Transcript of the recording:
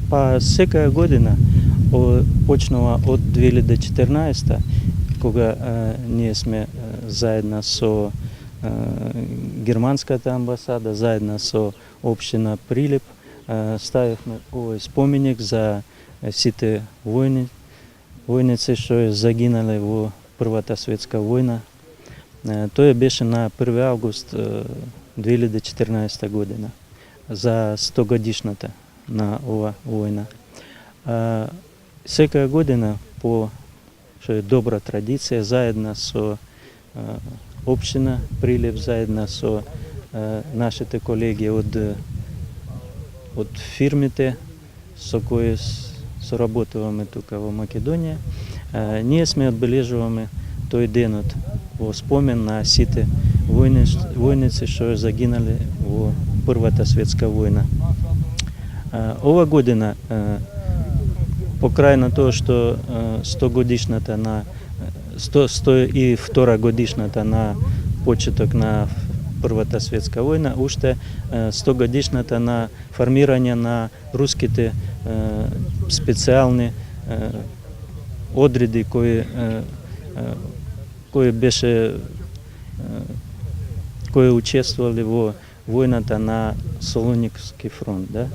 Па всяка година почнува од 2014, кога ние сме заедно со германската амбасада, заедно со општина Прилеп, ставивме овој споменик за сите војници што загинале во Првата светска војна. Тоа беше на 1 август 2014 година, за 100 годишната на ова војна. Секоја година, по што е добра традиција, заедно со општина Прилеп, заедно со нашите колеги од фирмите со кои соработуваме тука во Македонија, ние сме одбележуваме тој денот во спомен на сите војници што загинале во Првата светска војна. Ова година, покрај на тоа што 102 годишната на почеток на Првата светска војна, уште 100 годишната на формирање на руските специјални одреди кои учествувале во војната на Солуникски фронт, да?